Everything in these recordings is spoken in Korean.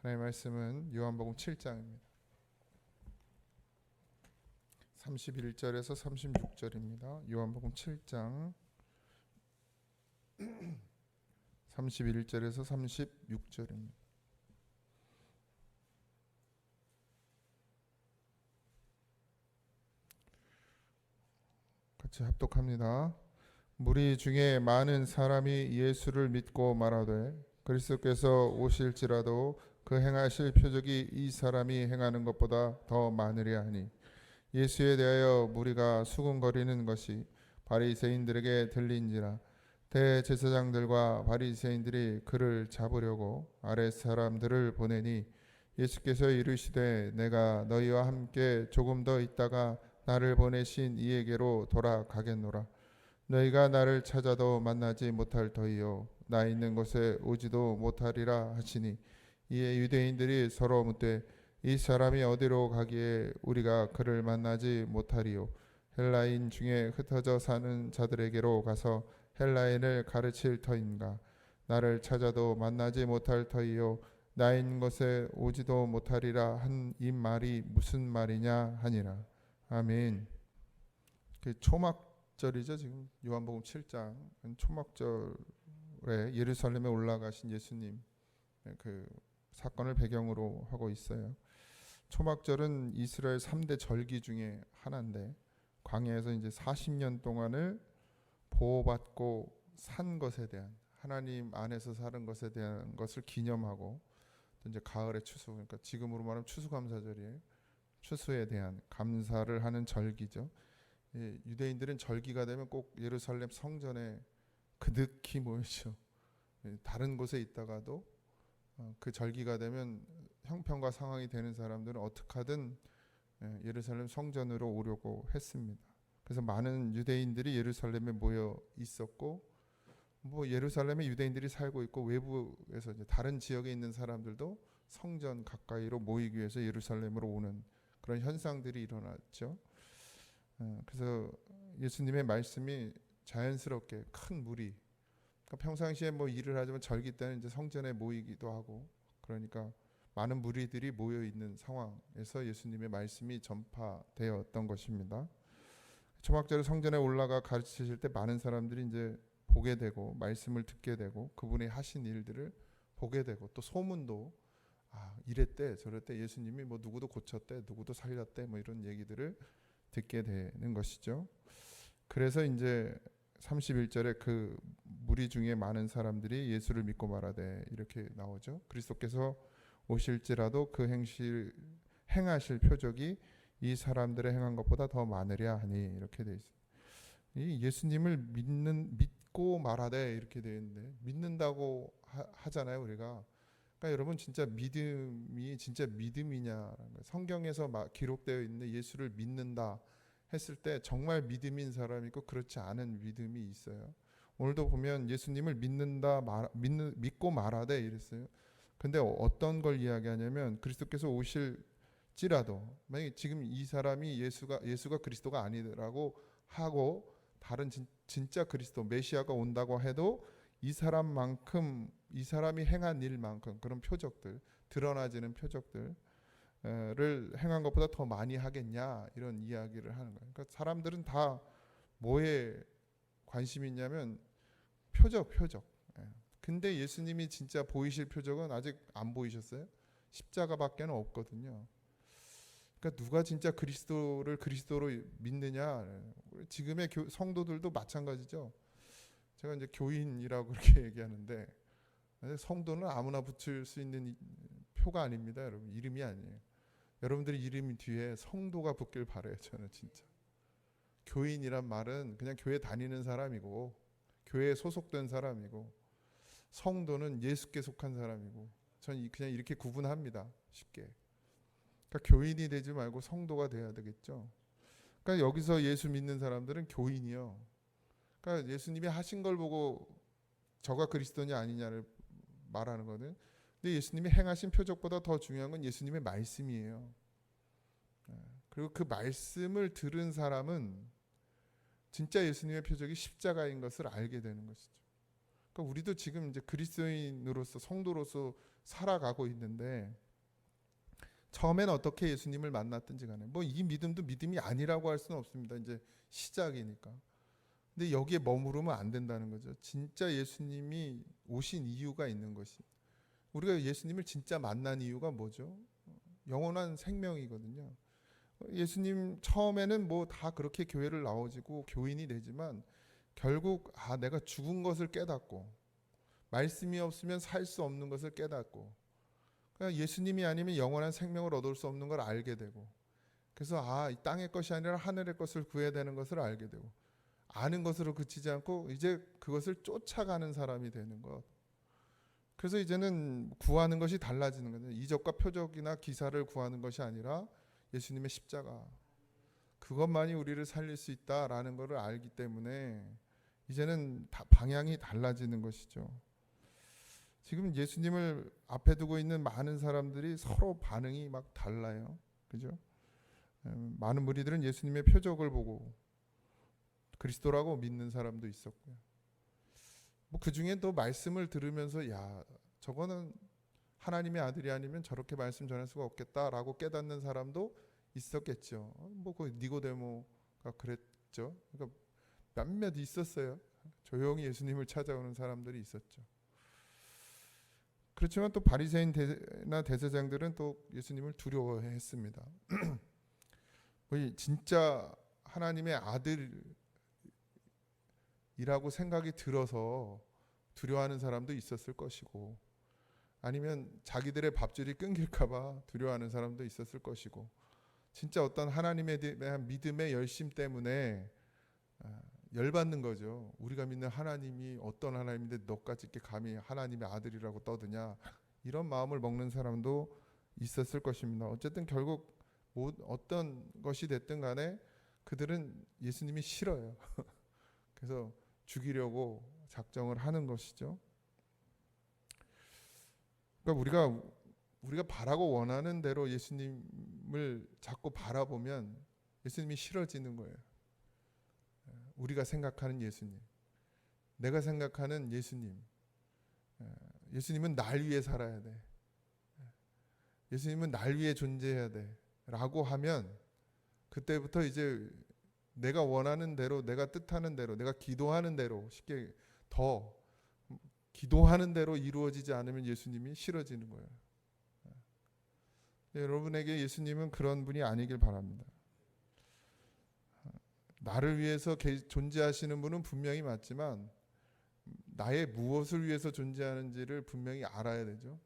하나님의 말씀은 요한복음 7장입니다. 31절에서 36절입니다. 요한복음 7장 31절에서 36절입니다. 같이 합독합니다. 무리 중에 많은 사람이 예수를 믿고 말하되 그리스도께서 오실지라도 그 행하실 표적이 이 사람이 행하는 것보다 더 많으랴 하니 예수에 대하여 무리가 수군거리는 것이 바리새인들에게 들린지라. 대제사장들과 바리새인들이 그를 잡으려고 아랫 사람들을 보내니 예수께서 이르시되 내가 너희와 함께 조금 더 있다가 나를 보내신 이에게로 돌아가겠노라. 너희가 나를 찾아도 만나지 못할 터이요 나 있는 곳에 오지도 못하리라 하시니 이에 유대인들이 서로 묻되 이 사람이 어디로 가기에 우리가 그를 만나지 못하리요. 헬라인 중에 흩어져 사는 자들에게로 가서 헬라인을 가르칠 터인가. 나를 찾아도 만나지 못할 터이요 나 있는 곳에 오지도 못하리라 한 이 말이 무슨 말이냐 하니라. 아멘. 그 초막절이죠. 지금 요한복음 7장 초막절에 예루살렘에 올라가신 예수님 그 사건을 배경으로 하고 있어요. 초막절은 이스라엘 3대 절기 중에 하나인데 광야에서 이제 40년 동안을 보호받고 산 것에 대한 하나님 안에서 사는 것에 대한 것을 기념하고 또 이제 가을의 추수, 그러니까 지금으로 말하면 추수감사절이에요. 추수에 대한 감사를 하는 절기죠. 예, 유대인들은 절기가 되면 꼭 예루살렘 성전에 그득히 모이죠. 예, 다른 곳에 있다가도 그 절기가 되면 형편과 상황이 되는 사람들은 어떻게 하든 예루살렘 성전으로 오려고 했습니다. 그래서 많은 유대인들이 예루살렘에 모여 있었고 뭐 예루살렘에 유대인들이 살고 있고 외부에서 이제 다른 지역에 있는 사람들도 성전 가까이로 모이기 위해서 예루살렘으로 오는 그런 현상들이 일어났죠. 그래서 예수님의 말씀이 자연스럽게 큰 무리, 그러니까 평상시에 뭐 일을 하지만 절기 때는 이제 성전에 모이기도 하고 그러니까 많은 무리들이 모여 있는 상황에서 예수님의 말씀이 전파되었던 것입니다. 초막절에 성전에 올라가 가르치실 때 많은 사람들이 이제 보게 되고 말씀을 듣게 되고 그분이 하신 일들을 보게 되고 또 소문도 이랬대 저랬대 예수님이 뭐 누구도 고쳤대 누구도 살렸대 뭐 이런 얘기들을 듣게 되는 것이죠. 그래서 이제 31절에 그 무리 중에 많은 사람들이 예수를 믿고 말하되 이렇게 나오죠. 그리스도께서 오실지라도 그 행하실 표적이 이 사람들의 행한 것보다 더 많으랴 하니 이렇게 돼 있습니다. 이 예수님을 믿고 말하되 이렇게 되어 있는데 믿는다고 하잖아요 우리가. 그러니까 여러분 진짜 믿음이 진짜 믿음이냐라는 거예요. 성경에서 기록되어 있는 예수를 믿는다 했을 때 정말 믿음인 사람이 있고 그렇지 않은 믿음이 있어요. 오늘도 보면 예수님을 믿고 말하되 이랬어요. 근데 어떤 걸 이야기하냐면 그리스도께서 오실지라도 만약에 지금 이 사람이 예수가 그리스도가 아니라고 하고 다른 진짜 그리스도 메시아가 온다고 해도 이 사람만큼 이 사람이 행한 일만큼 그런 표적들 드러나지는 표적들을 행한 것보다 더 많이 하겠냐 이런 이야기를 하는 거예요. 그러니까 사람들은 다 뭐에 관심이 있냐면 표적. 근데 예수님이 진짜 보이실 표적은 아직 안 보이셨어요. 십자가밖에는 없거든요. 그러니까 누가 진짜 그리스도를 그리스도로 믿느냐. 지금의 성도들도 마찬가지죠. 제가 이제 교인이라고 그렇게 얘기하는데 성도는 아무나 붙일 수 있는 표가 아닙니다. 여러분 이름이 아니에요. 여러분들의 이름 뒤에 성도가 붙길 바라요. 저는 진짜 교인이란 말은 그냥 교회 다니는 사람이고 교회에 소속된 사람이고 성도는 예수께 속한 사람이고 전 그냥 이렇게 구분합니다. 쉽게. 그러니까 교인이 되지 말고 성도가 돼야 되겠죠. 그러니까 여기서 예수 믿는 사람들은 교인이요. 그러니까 예수님이 하신 걸 보고 저가 그리스도냐 아니냐를 말하는 거는. 근데 예수님이 행하신 표적보다 더 중요한 건 예수님의 말씀이에요. 그리고 그 말씀을 들은 사람은 진짜 예수님의 표적이 십자가인 것을 알게 되는 것이죠. 그러니까 우리도 지금 이제 그리스도인으로서 성도로서 살아가고 있는데 처음엔 어떻게 예수님을 만났든지 간에 뭐 이 믿음도 믿음이 아니라고 할 수는 없습니다. 이제 시작이니까. 근데 여기에 머무르면 안 된다는 거죠. 진짜 예수님이 오신 이유가 있는 것이. 우리가 예수님을 진짜 만난 이유가 뭐죠? 영원한 생명이거든요. 예수님 처음에는 뭐 다 그렇게 교회를 나오지고 교인이 되지만 결국 내가 죽은 것을 깨닫고 말씀이 없으면 살 수 없는 것을 깨닫고 그러니까 예수님이 아니면 영원한 생명을 얻을 수 없는 걸 알게 되고 그래서 이 땅의 것이 아니라 하늘의 것을 구해야 되는 것을 알게 되고 아는 것으로 그치지 않고 이제 그것을 쫓아가는 사람이 되는 것. 그래서 이제는 구하는 것이 달라지는 거죠. 이적과 표적이나 기사를 구하는 것이 아니라 예수님의 십자가 그것만이 우리를 살릴 수 있다라는 것을 알기 때문에 이제는 방향이 달라지는 것이죠. 지금 예수님을 앞에 두고 있는 많은 사람들이 서로 반응이 막 달라요. 그죠? 많은 무리들은 예수님의 표적을 보고 그리스도라고 믿는 사람도 있었고요. 뭐 그 중에 또 말씀을 들으면서 저거는 하나님의 아들이 아니면 저렇게 말씀 전할 수가 없겠다라고 깨닫는 사람도 있었겠죠. 뭐 그 니고데모가 그랬죠. 그러니까 몇몇 있었어요. 조용히 예수님을 찾아오는 사람들이 있었죠. 그렇지만 또 바리새인이나 대제사장들은 또 예수님을 두려워했습니다. 진짜 하나님의 아들이라고 생각이 들어서 두려워하는 사람도 있었을 것이고 아니면 자기들의 밥줄이 끊길까 봐 두려워하는 사람도 있었을 것이고 진짜 어떤 하나님에 대한 믿음의 열심 때문에 열받는 거죠. 우리가 믿는 하나님이 어떤 하나님인데 너까지 이렇게 감히 하나님의 아들이라고 떠드냐 이런 마음을 먹는 사람도 있었을 것입니다. 어쨌든 결국 어떤 것이 됐든 간에 그들은 예수님이 싫어요. 그래서 죽이려고 작정을 하는 것이죠. 그러니까 우리가 바라고 원하는 대로 예수님을 자꾸 바라보면 예수님이 싫어지는 거예요. 우리가 생각하는 예수님, 내가 생각하는 예수님, 예수님은 날 위해 살아야 돼. 예수님은 날 위해 존재해야 돼. 라고 하면 그때부터 이제 내가 원하는 대로, 내가 뜻하는 대로, 내가 기도하는 대로 쉽게 더 기도하는 대로 이루어지지 않으면 예수님이 싫어지는 거예요. 여러분에게 예수님은 그런 분이 아니길 바랍니다. 나를 위해서 존재하시는 분은 분명히 맞지만 나의 무엇을 위해서 존재하는지를 분명히 알아야 되죠.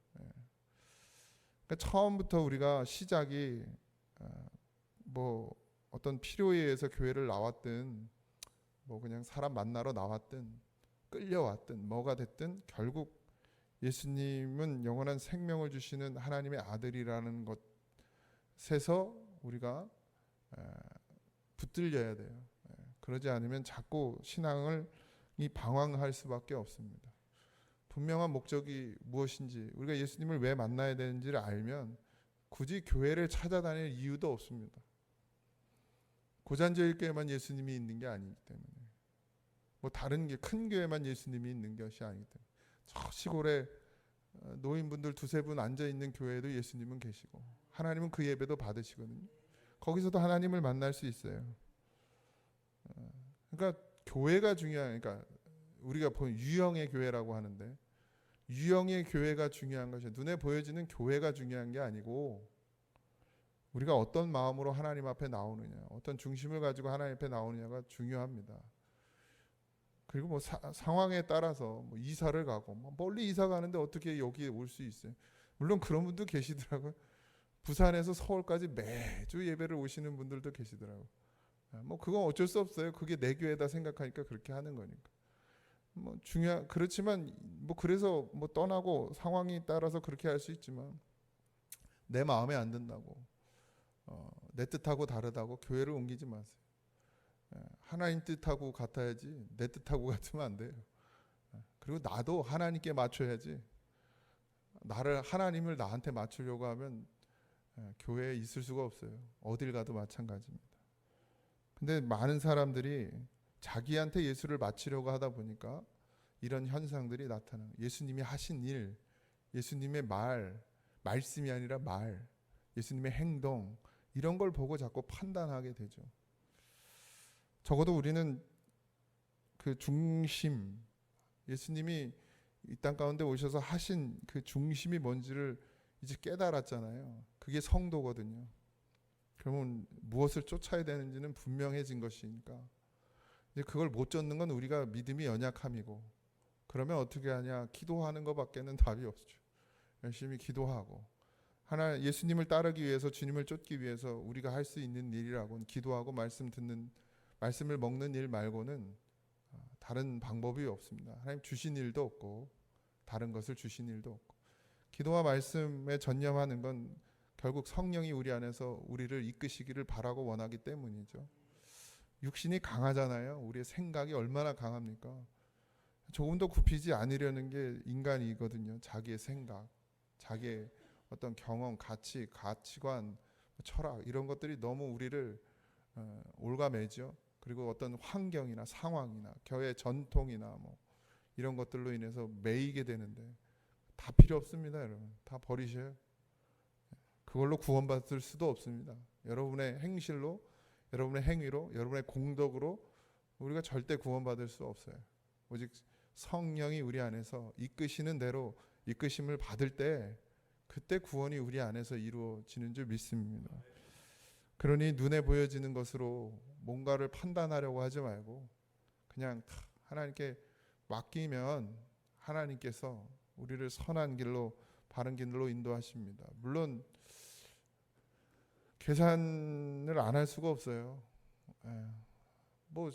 그러니까 처음부터 우리가 시작이 뭐 어떤 필요에 의해서 교회를 나왔든 뭐 그냥 사람 만나러 나왔든 끌려왔든 뭐가 됐든 결국 예수님은 영원한 생명을 주시는 하나님의 아들이라는 것에서 우리가 붙들려야 돼요. 그러지 않으면 자꾸 신앙을 방황할 수밖에 없습니다. 분명한 목적이 무엇인지 우리가 예수님을 왜 만나야 되는지를 알면 굳이 교회를 찾아다닐 이유도 없습니다. 고잔저일 교회만 예수님이 있는 게 아니기 때문에 뭐 다른 게 큰 교회만 예수님이 있는 것이 아니기 때문에 저 시골에 노인분들 두세 분 앉아있는 교회에도 예수님은 계시고 하나님은 그 예배도 받으시거든요. 거기서도 하나님을 만날 수 있어요. 그러니까 교회가 그러니까 우리가 보는 유형의 교회라고 하는데 유형의 교회가 중요한 것이 눈에 보여지는 교회가 중요한 게 아니고 우리가 어떤 마음으로 하나님 앞에 나오느냐, 어떤 중심을 가지고 하나님 앞에 나오느냐가 중요합니다. 그리고 뭐 상황에 따라서 뭐 이사를 가고 뭐 멀리 이사 가는데 어떻게 여기에 올 수 있어요? 물론 그런 분도 계시더라고요. 부산에서 서울까지 매주 예배를 오시는 분들도 계시더라고요. 뭐 그건 어쩔 수 없어요. 그게 내 교회다 생각하니까 그렇게 하는 거니까. 뭐 그렇지만 뭐 그래서 뭐 떠나고 상황이 따라서 그렇게 할 수 있지만 내 마음에 안 든다고 내 뜻하고 다르다고 교회를 옮기지 마세요. 하나님 뜻하고 같아야지 내 뜻하고 같으면 안 돼요. 그리고 나도 하나님께 맞춰야지. 하나님을 나한테 맞추려고 하면 교회에 있을 수가 없어요. 어딜 가도 마찬가지입니다. 근데 많은 사람들이 자기한테 예수를 맞추려고 하다 보니까 이런 현상들이 나타나는, 예수님이 하신 일, 예수님의 말씀이 아니라 말, 예수님의 행동, 이런 걸 보고 자꾸 판단하게 되죠. 적어도 우리는 그 중심, 예수님이 이 땅 가운데 오셔서 하신 그 중심이 뭔지를 이제 깨달았잖아요. 그게 성도거든요. 그러면 무엇을 쫓아야 되는지는 분명해진 것이니까, 이제 그걸 못 쫓는 건 우리가 믿음이 연약함이고, 그러면 어떻게 하냐? 기도하는 것밖에는 답이 없죠. 열심히 기도하고, 예수님을 따르기 위해서, 주님을 쫓기 위해서 우리가 할 수 있는 일이라고는 기도하고 말씀을 먹는 일 말고는 다른 방법이 없습니다. 하나님 주신 일도 없고 다른 것을 주신 일도 없고, 기도와 말씀에 전념하는 건 결국 성령이 우리 안에서 우리를 이끄시기를 바라고 원하기 때문이죠. 육신이 강하잖아요. 우리의 생각이 얼마나 강합니까? 조금 더 굽히지 않으려는 게 인간이거든요. 자기의 생각, 자기의 어떤 경험, 가치관, 철학, 이런 것들이 너무 우리를 올가매죠. 그리고 어떤 환경이나 상황이나 교회 전통이나 뭐 이런 것들로 인해서 매이게 되는데, 다 필요 없습니다. 여러분, 다 버리셔요. 그걸로 구원받을 수도 없습니다. 여러분의 행실로, 여러분의 행위로, 여러분의 공덕으로 우리가 절대 구원받을 수 없어요. 오직 성령이 우리 안에서 이끄시는 대로 이끄심을 받을 때, 그때 구원이 우리 안에서 이루어지는 줄 믿습니다. 그러니 눈에 보여지는 것으로 뭔가를 판단하려고 하지 말고 그냥 하나님께 맡기면 하나님께서 우리를 선한 길로, 바른 길로 인도하십니다. 물론 계산을 안 할 수가 없어요. 뭐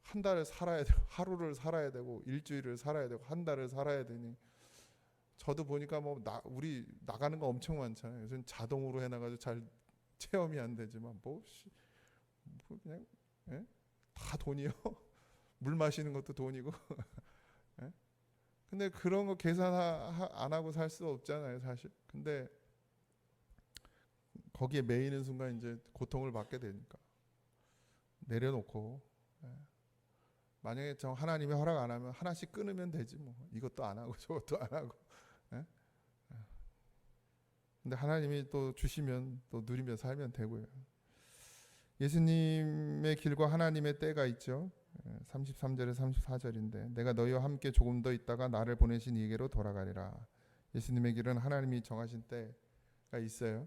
한 달을 살아야 되고, 하루를 살아야 되고, 일주일을 살아야 되고, 한 달을 살아야 되니, 저도 보니까 우리 나가는 거 엄청 많잖아요. 요즘 자동으로 해놔가지고 잘 체험이 안 되지만 그냥 다 돈이요. 물 마시는 것도 돈이고. 근데 그런 거 계산 안 하고 살 수 없잖아요, 사실. 근데 거기에 매이는 순간 이제 고통을 받게 되니까 내려놓고, 만약에 하나님이 허락 안 하면 하나씩 끊으면 되지 뭐. 이것도 안 하고 저것도 안 하고. 근데 하나님이 또 주시면 또 누리며 살면 되고요. 예수님의 길과 하나님의 때가 있죠. 33절에 34절인데, 내가 너희와 함께 조금 더 있다가 나를 보내신 이에게로 돌아가리라. 예수님의 길은 하나님이 정하신 때가 있어요.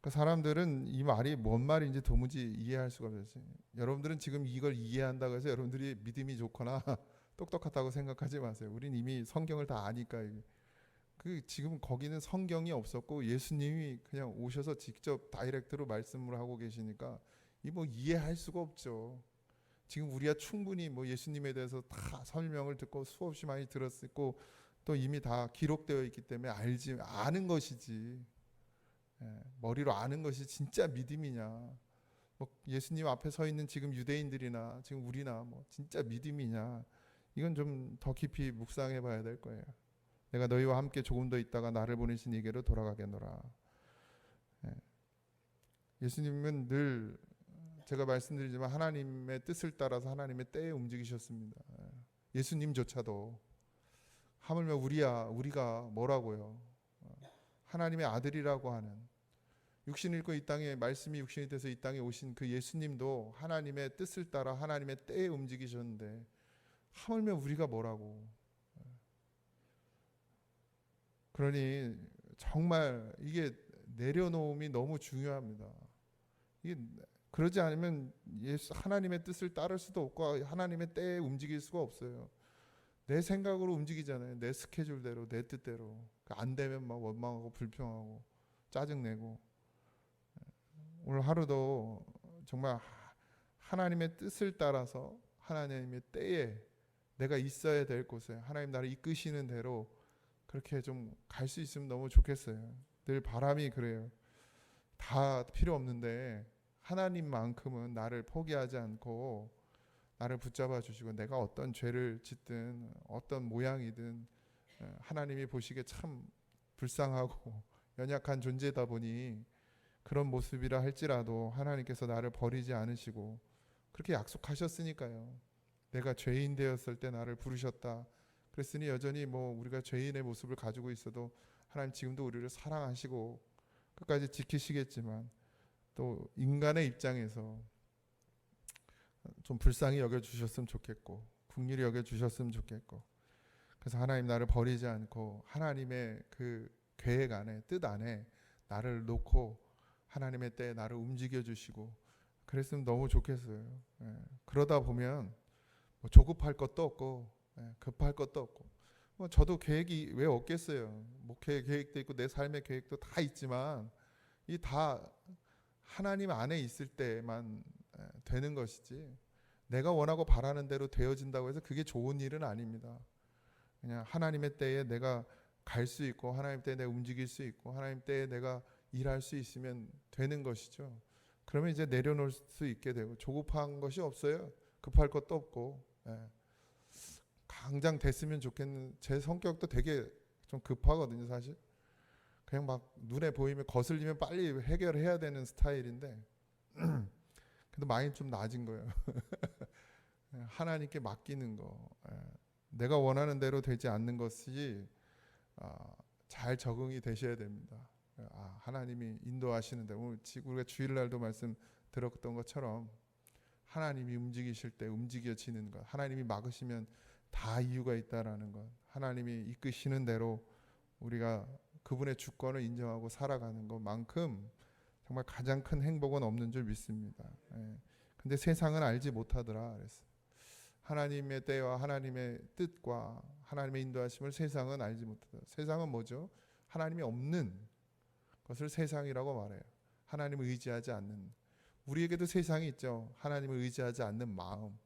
그 사람들은 이 말이 뭔 말인지 도무지 이해할 수가 없어요. 여러분들은 지금 이걸 이해한다고 해서 여러분들이 믿음이 좋거나 똑똑하다고 생각하지 마세요. 우린 이미 성경을 다 아니까. 지금 거기는 성경이 없었고 예수님이 그냥 오셔서 직접 다이렉트로 말씀을 하고 계시니까 이 이해할 수가 없죠. 지금 우리가 충분히 예수님에 대해서 다 설명을 듣고 수없이 많이 들었고 또 이미 다 기록되어 있기 때문에 아는 것이지, 머리로 아는 것이 진짜 믿음이냐, 예수님 앞에 서 있는 지금 유대인들이나 지금 우리나 진짜 믿음이냐, 이건 좀 더 깊이 묵상해 봐야 될 거예요. 내가 너희와 함께 조금 더 있다가 나를 보내신 이에게로 돌아가겠노라. 예수님은 늘 제가 말씀드리지만 하나님의 뜻을 따라서 하나님의 때에 움직이셨습니다. 예수님조차도 하물며 우리가 뭐라고요? 하나님의 아들이라고 하는, 육신을 입고 이 땅에, 말씀이 육신이 돼서 이 땅에 오신 그 예수님도 하나님의 뜻을 따라 하나님의 때에 움직이셨는데 하물며 우리가 뭐라고. 그러니 정말 이게 내려놓음이 너무 중요합니다. 이게 그러지 않으면 하나님의 뜻을 따를 수도 없고 하나님의 때에 움직일 수가 없어요. 내 생각으로 움직이잖아요. 내 스케줄대로, 내 뜻대로. 안 되면 원망하고 불평하고 짜증내고. 오늘 하루도 정말 하나님의 뜻을 따라서 하나님의 때에 내가 있어야 될 곳에 하나님 나를 이끄시는 대로 그렇게 좀 갈 수 있으면 너무 좋겠어요. 늘 바람이 그래요. 다 필요 없는데 하나님만큼은 나를 포기하지 않고 나를 붙잡아 주시고, 내가 어떤 죄를 짓든 어떤 모양이든 하나님이 보시기에 참 불쌍하고 연약한 존재다 보니 그런 모습이라 할지라도 하나님께서 나를 버리지 않으시고 그렇게 약속하셨으니까요. 내가 죄인 되었을 때 나를 부르셨다. 그랬으니 여전히 우리가 죄인의 모습을 가지고 있어도 하나님 지금도 우리를 사랑하시고 끝까지 지키시겠지만 또 인간의 입장에서 좀 불쌍히 여겨주셨으면 좋겠고 긍휼히 여겨주셨으면 좋겠고, 그래서 하나님 나를 버리지 않고 하나님의 그 계획 안에 뜻 안에 나를 놓고 하나님의 때에 나를 움직여 주시고 그랬으면 너무 좋겠어요. 그러다 보면 조급할 것도 없고 급할 것도 없고, 저도 계획이 왜 없겠어요. 목회 계획도 있고 내 삶의 계획도 다 있지만 이 다 하나님 안에 있을 때만 되는 것이지 내가 원하고 바라는 대로 되어진다고 해서 그게 좋은 일은 아닙니다. 그냥 하나님의 때에 내가 갈 수 있고 하나님 때에 내가 움직일 수 있고 하나님 때에 내가 일할 수 있으면 되는 것이죠. 그러면 이제 내려놓을 수 있게 되고 조급한 것이 없어요. 급할 것도 없고. 당장 됐으면 좋겠는, 제 성격도 되게 좀 급하거든요 사실. 그냥 막 눈에 보이면 거슬리면 빨리 해결해야 되는 스타일인데 근데 많이 좀 낮은 거예요. 하나님께 맡기는 거, 내가 원하는 대로 되지 않는 것이 잘 적응이 되셔야 됩니다. 하나님이 인도하시는데, 오늘 우리가 주일날도 말씀 들었던 것처럼 하나님이 움직이실 때 움직여지는 것, 하나님이 막으시면 다 이유가 있다라는 것, 하나님이 이끄시는 대로 우리가 그분의 주권을 인정하고 살아가는 것만큼 정말 가장 큰 행복은 없는 줄 믿습니다. 근데 세상은 알지 못하더라 그랬어요. 하나님의 때와 하나님의 뜻과 하나님의 인도하심을 세상은 알지 못하더라. 세상은 뭐죠? 하나님이 없는 것을 세상이라고 말해요. 하나님을 의지하지 않는. 우리에게도 세상이 있죠. 하나님을 의지하지 않는 마음.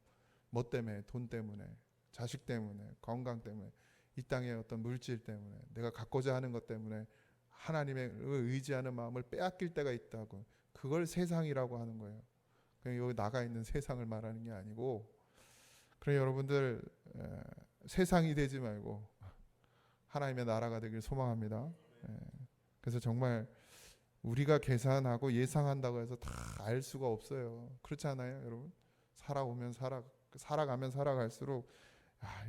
뭐 때문에? 돈 때문에, 자식 때문에, 건강 때문에, 이 땅의 어떤 물질 때문에, 내가 갖고자 하는 것 때문에 하나님을 의지하는 마음을 빼앗길 때가 있다고. 그걸 세상이라고 하는 거예요. 그냥 여기 나가 있는 세상을 말하는 게 아니고, 그래 여러분들 세상이 되지 말고 하나님의 나라가 되길 소망합니다. 그래서 정말 우리가 계산하고 예상한다고 해서 다 알 수가 없어요. 그렇지 않아요, 여러분? 살아가면 살아갈수록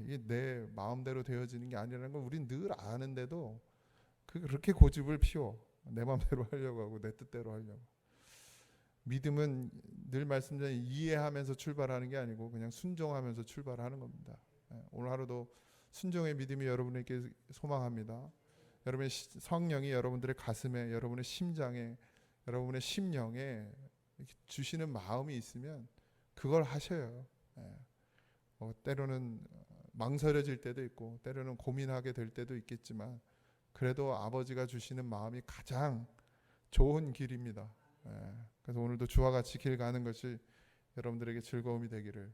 이게 내 마음대로 되어지는 게 아니라는 걸 우린 늘 아는데도 그렇게 고집을 피워. 내 마음대로 하려고 하고 내 뜻대로 하려고. 믿음은 늘 말씀드린 이해하면서 출발하는 게 아니고 그냥 순종하면서 출발하는 겁니다. 오늘 하루도 순종의 믿음이 여러분에게 소망합니다. 여러분의 성령이 여러분들의 가슴에, 여러분의 심장에, 여러분의 심령에 주시는 마음이 있으면 그걸 하셔요. 때로는 망설여질 때도 있고 때로는 고민하게 될 때도 있겠지만 그래도 아버지가 주시는 마음이 가장 좋은 길입니다. 그래서 오늘도 주와 같이 길 가는 것이 여러분들에게 즐거움이 되기를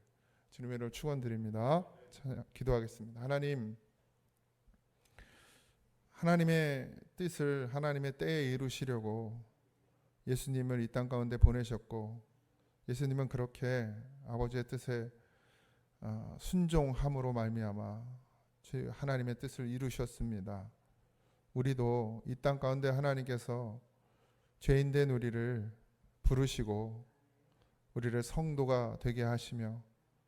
주님의 이름으로 축원드립니다. 기도하겠습니다. 하나님, 하나님의 뜻을 하나님의 때에 이루시려고 예수님을 이 땅 가운데 보내셨고, 예수님은 그렇게 아버지의 뜻에 순종함으로 말미암아 하나님의 뜻을 이루셨습니다. 우리도 이 땅 가운데 하나님께서 죄인된 우리를 부르시고 우리를 성도가 되게 하시며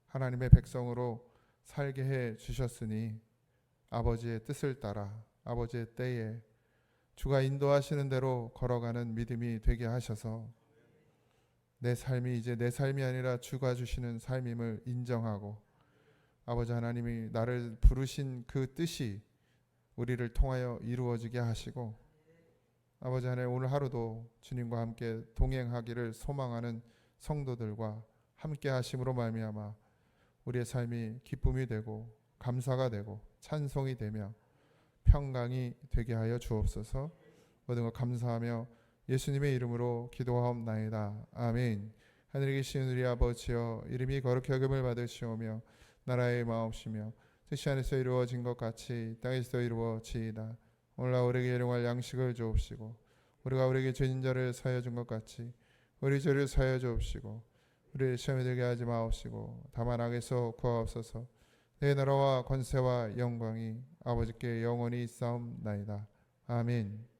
하나님의 백성으로 살게 해 주셨으니 아버지의 뜻을 따라 아버지의 때에 주가 인도하시는 대로 걸어가는 믿음이 되게 하셔서 내 삶이 이제 내 삶이 아니라 주가 주시는 삶임을 인정하고 아버지 하나님이 나를 부르신 그 뜻이 우리를 통하여 이루어지게 하시고, 아버지 하나님 오늘 하루도 주님과 함께 동행하기를 소망하는 성도들과 함께 하심으로 말미암아 우리의 삶이 기쁨이 되고 감사가 되고 찬송이 되며 평강이 되게 하여 주옵소서. 모든 것 감사하며 예수님의 이름으로 기도하옵나이다. 아멘. 하늘에 계신 우리 아버지여, 이름이 거룩히 여김을 받으시오며 나라의 마옵시며 뜻이 하늘에서 이루어진 것 같이 땅에서 이루어지이다. 오늘 우리에게 일용할 양식을 주옵시고 우리가 우리에게 죄진 자를 사하여 준 것 같이 우리 죄를 사하여 주옵시고 우리를 시험에 들게 하지 마옵시고 다만 악에서 구하옵소서. 내 나라와 권세와 영광이 아버지께 영원히 있사옵나이다. 아멘.